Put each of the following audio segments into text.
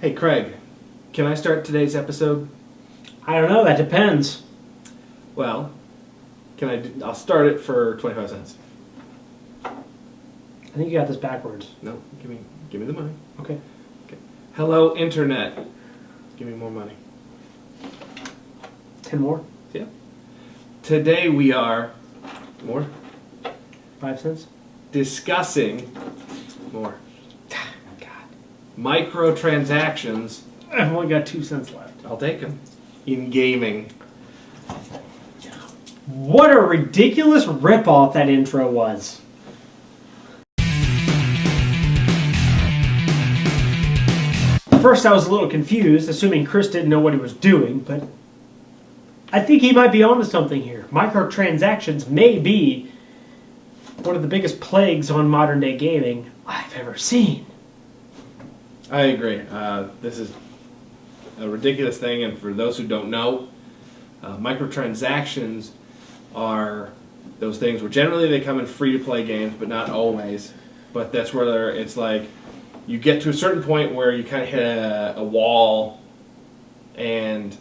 Hey, Craig, can I start today's episode? I don't know. That depends. Well, I'll start it for 25 cents. I think you got this backwards. No, give me the money. Okay. Hello, Internet. Give me more money. 10 more? Yeah. Today we are... More? 5 cents? Discussing... More. God. Microtransactions. I've only got 2 cents left. I'll take them. In gaming. What a ridiculous ripoff that intro was. First, I was a little confused, assuming Chris didn't know what he was doing, but I think he might be onto something here. Microtransactions may be one of the biggest plagues on modern-day gaming I've ever seen. I agree. This is a ridiculous thing, and for those who don't know, microtransactions are those things where generally they come in free-to-play games, but not always. But that's where it's like you get to a certain point where you kind of hit a wall, and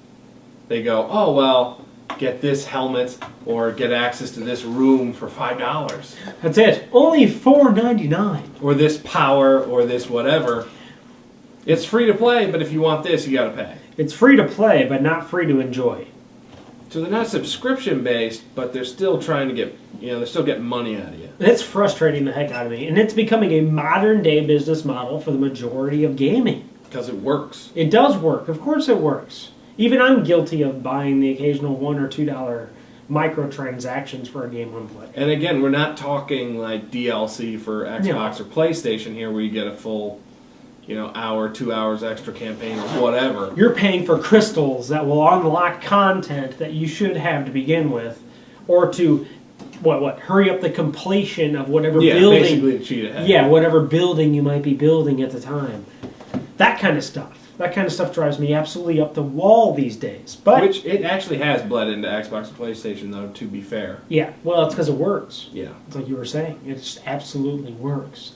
they go, oh, well, get this helmet or get access to this room for $5. That's it. Only $4.99. Or this power or this whatever. It's free to play, but if you want this, you got to pay. It's free to play, but not free to enjoy. So they're not subscription-based, but they're still trying to get, they're still getting money out of you. It's frustrating the heck out of me. And it's becoming a modern-day business model for the majority of gaming. Because it works. It does work. Of course it works. Even I'm guilty of buying the occasional $1 or $2 microtransactions for a game one play. And again, we're not talking like DLC for Xbox or PlayStation here where you get a full, hour, 2 hours extra campaign or whatever. You're paying for crystals that will unlock content that you should have to begin with, or to hurry up the completion of whatever building. Basically to cheat ahead. Yeah, whatever building you might be building at the time. That kind of stuff. That kind of stuff drives me absolutely up the wall these days. But which it actually has bled into Xbox and PlayStation, though, to be fair. Yeah, well, it's because it works. Yeah. It's like you were saying. It just absolutely works.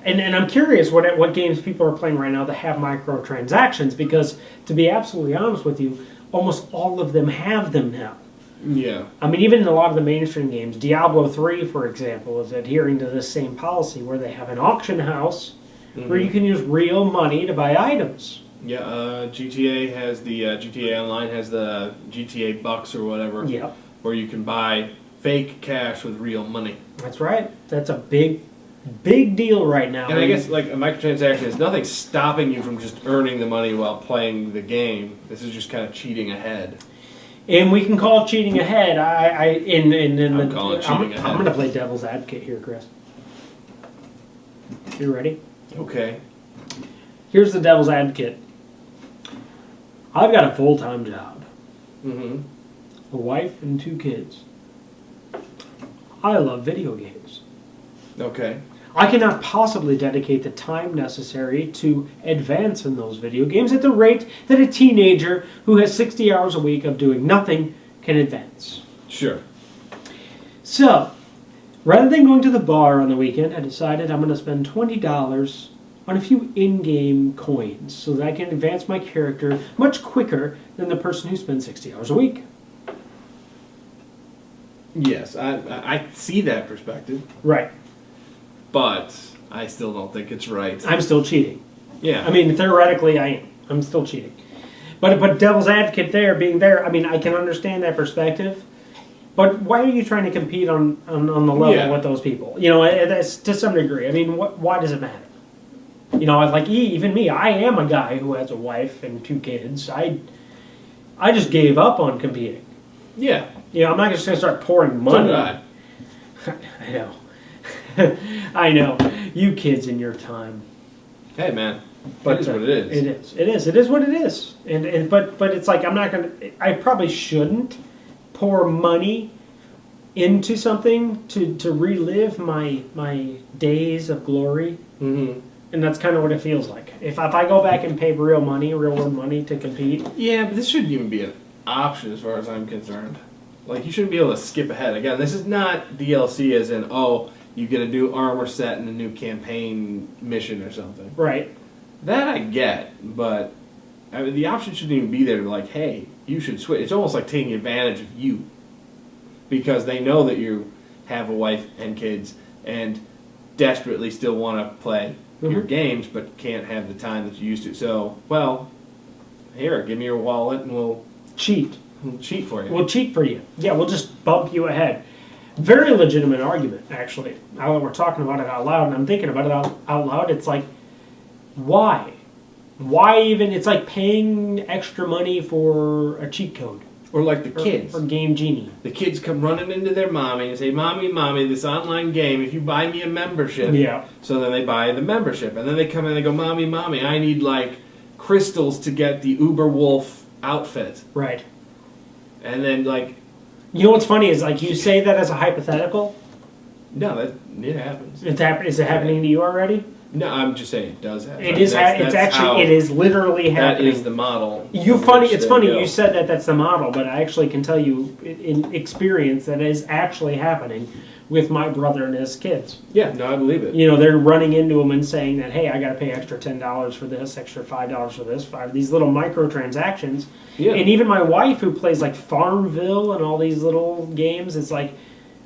And I'm curious what games people are playing right now that have microtransactions, because, to be absolutely honest with you, almost all of them have them now. Yeah. I mean, even in a lot of the mainstream games, Diablo 3, for example, is adhering to this same policy where they have an auction house where you can use real money to buy items. Yeah, GTA has GTA Online has the GTA Bucks or whatever. Yep. Where you can buy fake cash with real money. That's right. That's a big deal right now. And I guess like a microtransaction is nothing stopping you from just earning the money while playing the game. This is just kind of cheating ahead. And we can call it cheating ahead. I'm calling it cheating ahead. I'm going to play devil's advocate here, Chris. You ready? Okay. Here's the devil's advocate. I've got a full-time job. A wife and 2 kids. I love video games. Okay. I cannot possibly dedicate the time necessary to advance in those video games at the rate that a teenager who has 60 hours a week of doing nothing can advance. Sure. So, rather than going to the bar on the weekend, I decided I'm going to spend $20 on a few in-game coins so that I can advance my character much quicker than the person who spends 60 hours a week. Yes, I see that perspective. Right. But I still don't think it's right. I'm still cheating. Yeah. I mean, theoretically, I am. I'm still cheating. But devil's advocate being there, I mean, I can understand that perspective. But why are you trying to compete on the level with those people? That's, to some degree. I mean, why does it matter? Like even me, I am a guy who has a wife and 2 kids. I just gave up on competing. Yeah. I'm not just going to start pouring money. So I know. I know. You kids in your time. Hey, man. But it is what it is. It is. It is. It is what it is. But it's like I'm not going to... I probably shouldn't pour money into something to relive my days of glory. Mm-hmm. And that's kind of what it feels like. If I go back and pay real world money to compete... Yeah, but this shouldn't even be an option as far as I'm concerned. Like, you shouldn't be able to skip ahead. Again, this is not DLC as in, you get a new armor set and a new campaign mission or something. Right. That I get, but I mean, the option shouldn't even be there to be like, hey, you should switch. It's almost like taking advantage of you because they know that you have a wife and kids and desperately still want to play your games but can't have the time that you used to. So, well, here, give me your wallet and we'll cheat. We'll cheat for you. We'll cheat for you. Yeah, we'll just bump you ahead. Very legitimate argument, actually. Now that we're talking about it out loud, and I'm thinking about it out loud, it's like, why? Why even? It's like paying extra money for a cheat code. Or like the kids. Or Game Genie. The kids come running into their mommy and say, Mommy, this online game, if you buy me a membership. Yeah. So then they buy the membership. And then they come in and they go, Mommy, I need like crystals to get the Uber Wolf outfit. Right. And then like... You know what's funny is like you say that as a hypothetical. No, it happens. Is it happening to you already? No, I'm just saying it does happen. It is. It is literally happening. That is the model. It's funny you said that that's the model, but I actually can tell you in experience that is actually happening with my brother and his kids. Yeah, no, I believe it. You know, they're running into him and saying that, hey, I got to pay extra $10 for this, extra $5 for this, these little microtransactions. Yeah. And even my wife, who plays like Farmville and all these little games, it's like,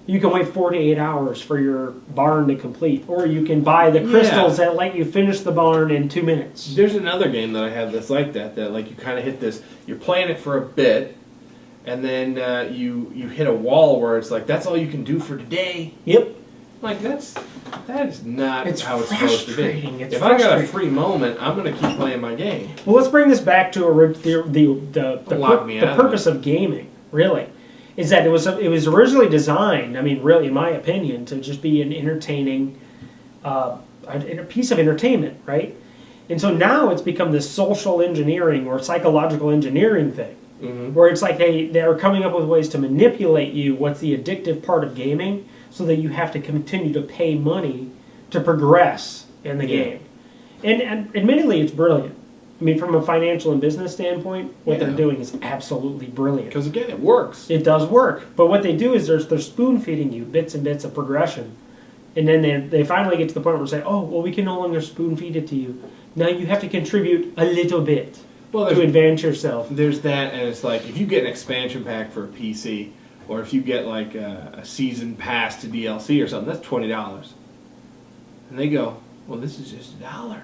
you can wait 48 hours for your barn to complete, or you can buy the crystals that let you finish the barn in 2 minutes. There's another game that I have that's like that like you kind of hit this, you're playing it for a bit, and then you hit a wall where it's like, that's all you can do for today. Yep. Like, that is not how it's supposed to be. If I got a free moment, I'm going to keep playing my game. Well, let's bring this back to the purpose of gaming, really. Is that it was originally designed, I mean, really, in my opinion, to just be an entertaining, a piece of entertainment, right? And so now it's become this social engineering or psychological engineering thing, where it's like they're coming up with ways to manipulate you, what's the addictive part of gaming, so that you have to continue to pay money to progress in the game. And admittedly, it's brilliant. I mean, from a financial and business standpoint, what they're doing is absolutely brilliant. Because, again, it works. It does work. But what they do is they're spoon-feeding you bits and bits of progression. And then they finally get to the point where they say, oh, well, we can no longer spoon-feed it to you. Now you have to contribute a little bit to advance yourself. There's that, and it's like, if you get an expansion pack for a PC, or if you get, like, a season pass to DLC or something, that's $20. And they go, well, this is just $1.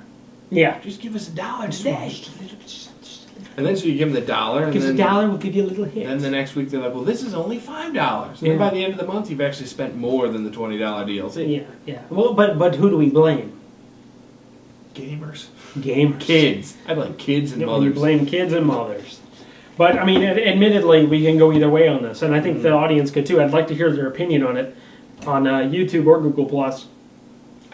Yeah. Just give us $1 today. And then so you give them the $1. Give us $1, we'll give you a little hit. Then the next week they're like, well, this is only $5. And then by the end of the month, you've actually spent more than the $20 DLC. Yeah. Well, but who do we blame? Gamers. Kids. I blame kids and mothers. We blame kids and mothers. But, I mean, admittedly, we can go either way on this. And I think the audience could, too. I'd like to hear their opinion on it on YouTube or Google+.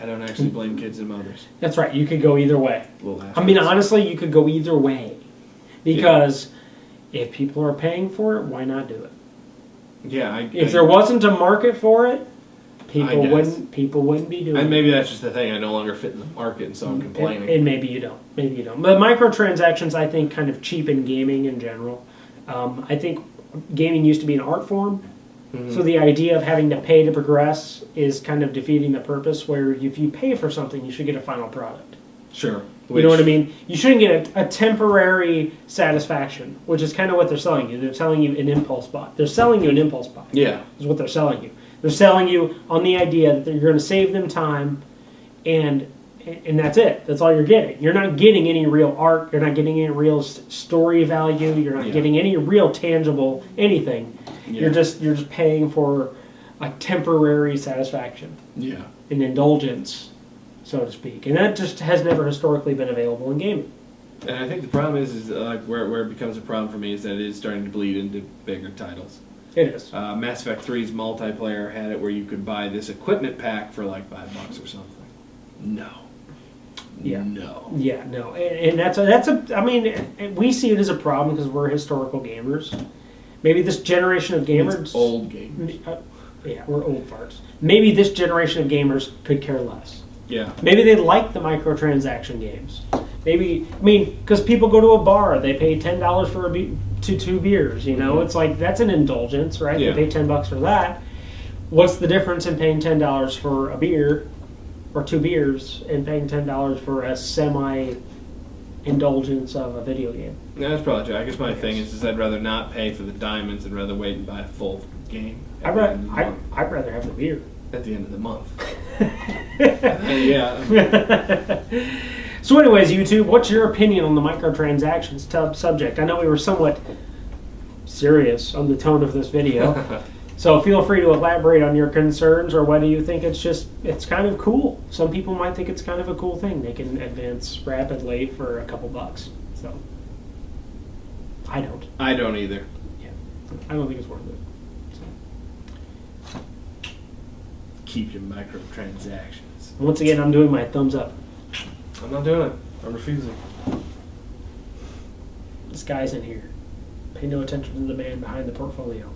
I don't actually blame kids and mothers. That's right. You could go either way. I mean, honestly, you could go either way. Because if people are paying for it, why not do it? Yeah. If there wasn't a market for it, people wouldn't be doing it. And maybe that's just the thing. I no longer fit in the market, and so I'm complaining. And maybe you don't. But microtransactions, I think, kind of cheapen gaming in general. I think gaming used to be an art form. So the idea of having to pay to progress is kind of defeating the purpose, where if you pay for something, you should get a final product. Sure. You know what I mean? You shouldn't get a temporary satisfaction, which is kind of what they're selling you. They're selling you an impulse buy. They're selling you an impulse buy. Yeah. Is what they're selling you. They're selling you on the idea that you're going to save them time, and that's it. That's all you're getting. You're not getting any real art. You're not getting any real story value. You're not getting any real tangible anything. Yeah. You're just paying for a temporary satisfaction. Yeah. An indulgence, so to speak. And that just has never historically been available in gaming. And I think the problem is like where it becomes a problem for me is that it is starting to bleed into bigger titles. It is. Mass Effect 3's multiplayer had it where you could buy this equipment pack for like $5 or something. No. Yeah. No. Yeah, no. And that's I mean, we see it as a problem because we're historical gamers. Maybe this generation of gamers... It's old gamers. Yeah, we're old farts. Maybe this generation of gamers could care less. Yeah. Maybe they like the microtransaction games. Maybe, I mean, because people go to a bar, they pay $10 for two beers, you know? It's like, that's an indulgence, right? Yeah. They pay $10 for that. What's the difference in paying $10 for a beer or 2 beers and paying $10 for a indulgence of a video game. Yeah, that's probably true. I guess my thing is I'd rather not pay for the diamonds and rather wait and buy a full game. I'd rather have the beer. At the end of the month. Yeah. So anyways, YouTube, what's your opinion on the microtransactions subject? I know we were somewhat serious on the tone of this video. So feel free to elaborate on your concerns or whether you think it's kind of cool. Some people might think it's kind of a cool thing. They can advance rapidly for a couple bucks. So I don't. I don't either. Yeah. I don't think it's worth it. So. Keep your microtransactions. Once again, I'm doing my thumbs up. I'm not doing it. I'm refusing. This guy's in here. Pay no attention to the man behind the portfolio.